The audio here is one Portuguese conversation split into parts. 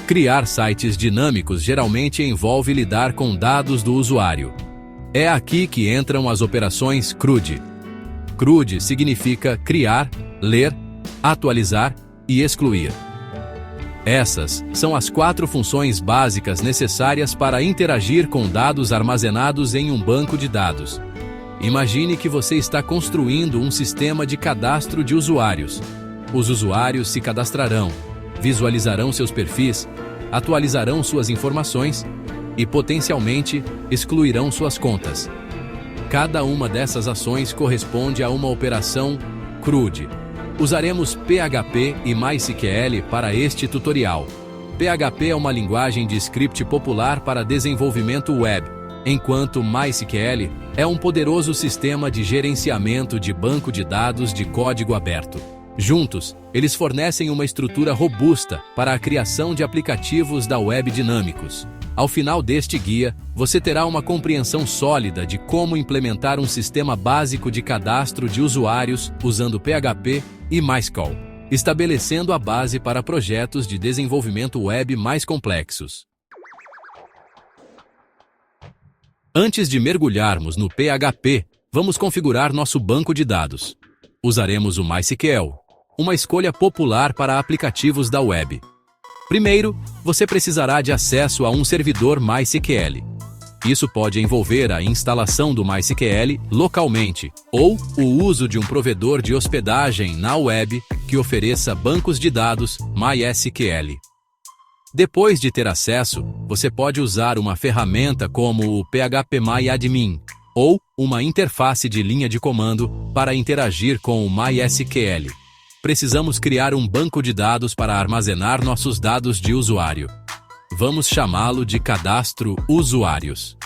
Criar sites dinâmicos geralmente envolve lidar com dados do usuário. É aqui que entram as operações CRUD. CRUD significa criar, ler, atualizar e excluir. Essas são as 4 funções básicas necessárias para interagir com dados armazenados em um banco de dados. Imagine que você está construindo um sistema de cadastro de usuários. Os usuários se cadastrarão, visualizarão seus perfis, atualizarão suas informações e, potencialmente, excluirão suas contas. Cada uma dessas ações corresponde a uma operação CRUD. Usaremos PHP e MySQL para este tutorial. PHP é uma linguagem de script popular para desenvolvimento web, enquanto MySQL é um poderoso sistema de gerenciamento de banco de dados de código aberto. Juntos, eles fornecem uma estrutura robusta para a criação de aplicativos da web dinâmicos. Ao final deste guia, você terá uma compreensão sólida de como implementar um sistema básico de cadastro de usuários usando PHP e MySQL, estabelecendo a base para projetos de desenvolvimento web mais complexos. Antes de mergulharmos no PHP, vamos configurar nosso banco de dados. Usaremos o MySQL, uma escolha popular para aplicativos da web. Primeiro, você precisará de acesso a um servidor MySQL. Isso pode envolver a instalação do MySQL localmente ou o uso de um provedor de hospedagem na web que ofereça bancos de dados MySQL. Depois de ter acesso, você pode usar uma ferramenta como o phpMyAdmin ou uma interface de linha de comando para interagir com o MySQL. Precisamos criar um banco de dados para armazenar nossos dados de usuário. Vamos chamá-lo de cadastro usuários.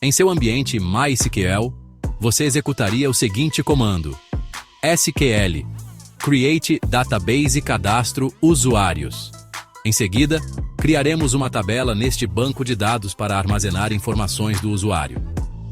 Em seu ambiente MySQL, você executaria o seguinte comando: SQL create database cadastro usuários. Em seguida, criaremos uma tabela neste banco de dados para armazenar informações do usuário.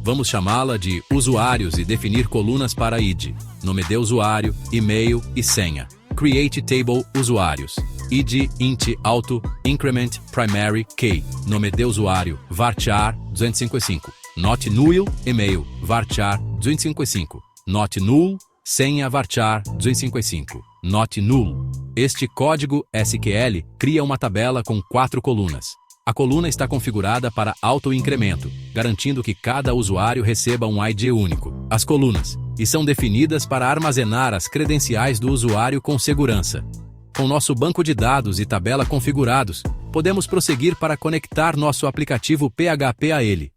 Vamos chamá-la de usuários e definir colunas para ID, nome de usuário, e-mail e senha. Create table usuários. ID, int, auto, increment, primary, key. Nome de usuário, varchar 255. Not null, e-mail, varchar 255. Not null, senha varchar 255. Not null. Este código SQL cria uma tabela com 4 colunas. A coluna está configurada para auto-incremento, garantindo que cada usuário receba um ID único. As colunas são definidas para armazenar as credenciais do usuário com segurança. Com nosso banco de dados e tabela configurados, podemos prosseguir para conectar nosso aplicativo PHP a ele.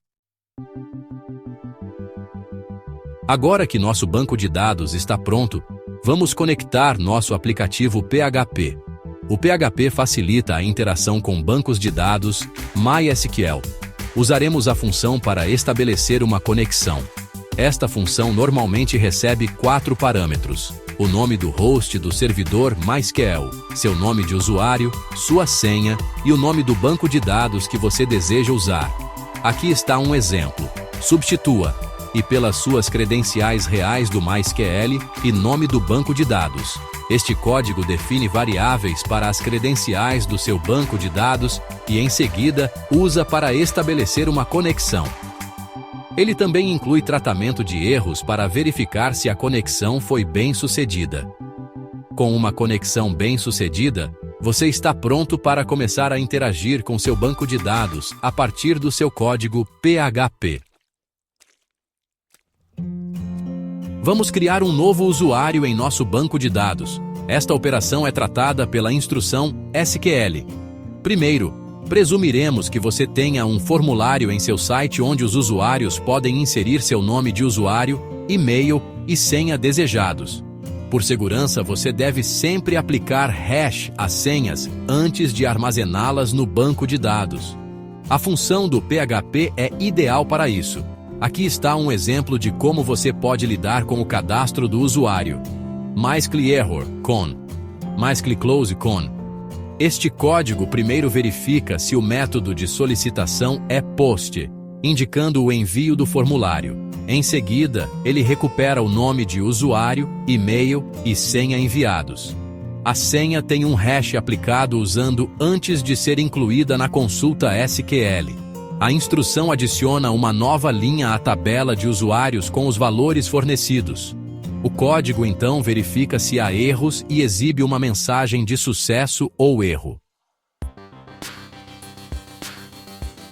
Agora que nosso banco de dados está pronto, vamos conectar nosso aplicativo PHP. O PHP facilita a interação com bancos de dados MySQL. Usaremos a função para estabelecer uma conexão. Esta função normalmente recebe 4 parâmetros: o nome do host do servidor MySQL, seu nome de usuário, sua senha e o nome do banco de dados que você deseja usar. Aqui está um exemplo. Substitua e pelas suas credenciais reais do MySQL e nome do banco de dados. Este código define variáveis para as credenciais do seu banco de dados e, em seguida, usa para estabelecer uma conexão. Ele também inclui tratamento de erros para verificar se a conexão foi bem-sucedida. Com uma conexão bem-sucedida, você está pronto para começar a interagir com seu banco de dados a partir do seu código PHP. Vamos criar um novo usuário em nosso banco de dados. Esta operação é tratada pela instrução SQL. Primeiro, presumiremos que você tenha um formulário em seu site onde os usuários podem inserir seu nome de usuário, e-mail e senha desejados. Por segurança, você deve sempre aplicar hash às senhas antes de armazená-las no banco de dados. A função do PHP é ideal para isso. Aqui está um exemplo de como você pode lidar com o cadastro do usuário. MySQLerror con. MySQLclose con. Este código primeiro verifica se o método de solicitação é POST, indicando o envio do formulário. Em seguida, ele recupera o nome de usuário, e-mail e senha enviados. A senha tem um hash aplicado usando antes de ser incluída na consulta SQL. A instrução adiciona uma nova linha à tabela de usuários com os valores fornecidos. O código então verifica se há erros e exibe uma mensagem de sucesso ou erro.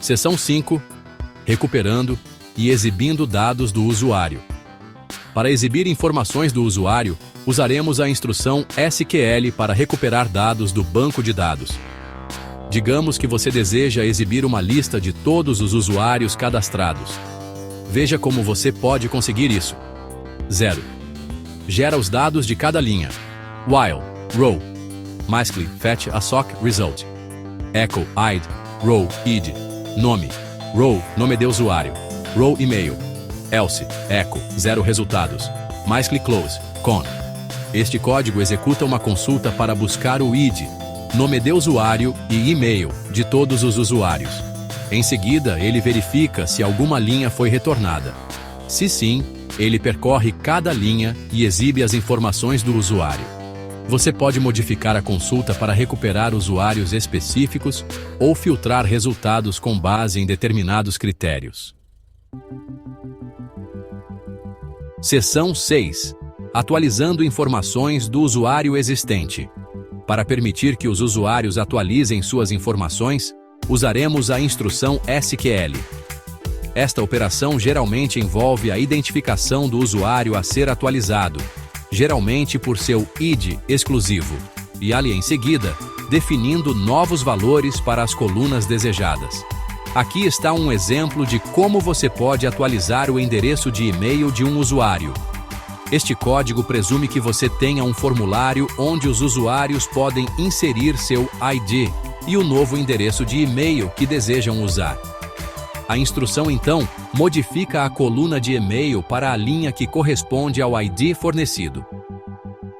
Seção 5. Recuperando e exibindo dados do usuário. Para exibir informações do usuário, usaremos a instrução SQL para recuperar dados do banco de dados. Digamos que você deseja exibir uma lista de todos os usuários cadastrados. Veja como você pode conseguir isso. 0. Gera os dados de cada linha. While, row. Mysql, fetch a sock result. Echo, id, row, id. Nome. Row, nome de usuário. Row e-mail. Else, echo, 0 resultados. Mysql close, con. Este código executa uma consulta para buscar o id, nome de usuário e e-mail de todos os usuários. Em seguida, ele verifica se alguma linha foi retornada. Se sim, ele percorre cada linha e exibe as informações do usuário. Você pode modificar a consulta para recuperar usuários específicos ou filtrar resultados com base em determinados critérios. Seção 6. Atualizando informações do usuário existente. Para permitir que os usuários atualizem suas informações, usaremos a instrução SQL. Esta operação geralmente envolve a identificação do usuário a ser atualizado, geralmente por seu ID exclusivo, e ali em seguida, definindo novos valores para as colunas desejadas. Aqui está um exemplo de como você pode atualizar o endereço de e-mail de um usuário. Este código presume que você tenha um formulário onde os usuários podem inserir seu ID e o novo endereço de e-mail que desejam usar. A instrução, então, modifica a coluna de e-mail para a linha que corresponde ao ID fornecido.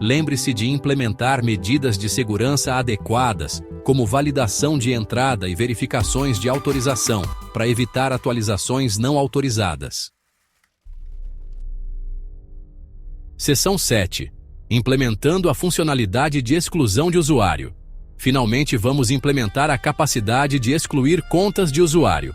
Lembre-se de implementar medidas de segurança adequadas, como validação de entrada e verificações de autorização, para evitar atualizações não autorizadas. Seção 7. Implementando a funcionalidade de exclusão de usuário. Finalmente, vamos implementar a capacidade de excluir contas de usuário.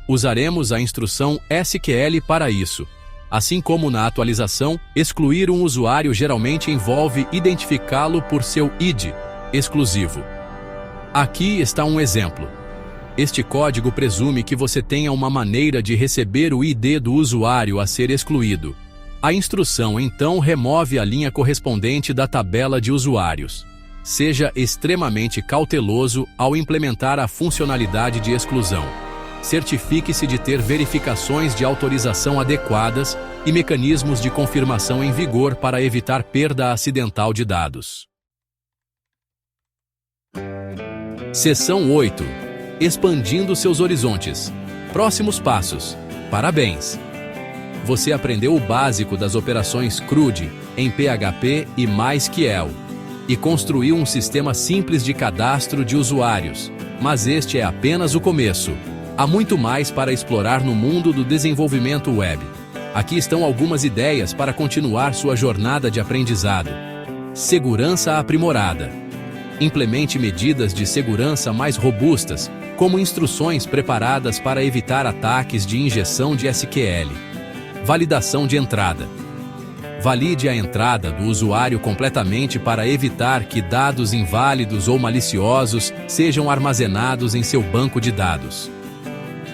Usaremos a instrução SQL para isso. Assim como na atualização, excluir um usuário geralmente envolve identificá-lo por seu ID exclusivo. Aqui está um exemplo. Este código presume que você tenha uma maneira de receber o ID do usuário a ser excluído. A instrução, então, remove a linha correspondente da tabela de usuários. Seja extremamente cauteloso ao implementar a funcionalidade de exclusão. Certifique-se de ter verificações de autorização adequadas e mecanismos de confirmação em vigor para evitar perda acidental de dados. Seção 8. Expandindo seus horizontes. Próximos passos. Parabéns! Você aprendeu o básico das operações CRUD em PHP e MySQL e construiu um sistema simples de cadastro de usuários, mas este é apenas o começo. Há muito mais para explorar no mundo do desenvolvimento web. Aqui estão algumas ideias para continuar sua jornada de aprendizado. Segurança aprimorada. Implemente medidas de segurança mais robustas, como instruções preparadas para evitar ataques de injeção de SQL. Validação de entrada. Valide a entrada do usuário completamente para evitar que dados inválidos ou maliciosos sejam armazenados em seu banco de dados.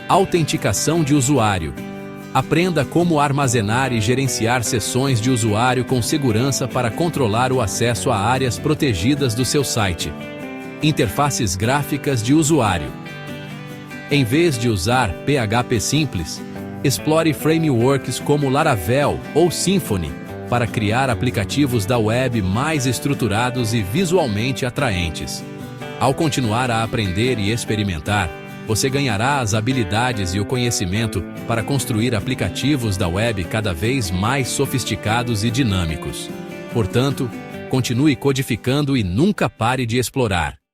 Autenticação de usuário. Aprenda como armazenar e gerenciar sessões de usuário com segurança para controlar o acesso a áreas protegidas do seu site. Interfaces gráficas de usuário. Em vez de usar PHP simples, explore frameworks como Laravel ou Symfony para criar aplicativos da web mais estruturados e visualmente atraentes. Ao continuar a aprender e experimentar, você ganhará as habilidades e o conhecimento para construir aplicativos da web cada vez mais sofisticados e dinâmicos. Portanto, continue codificando e nunca pare de explorar.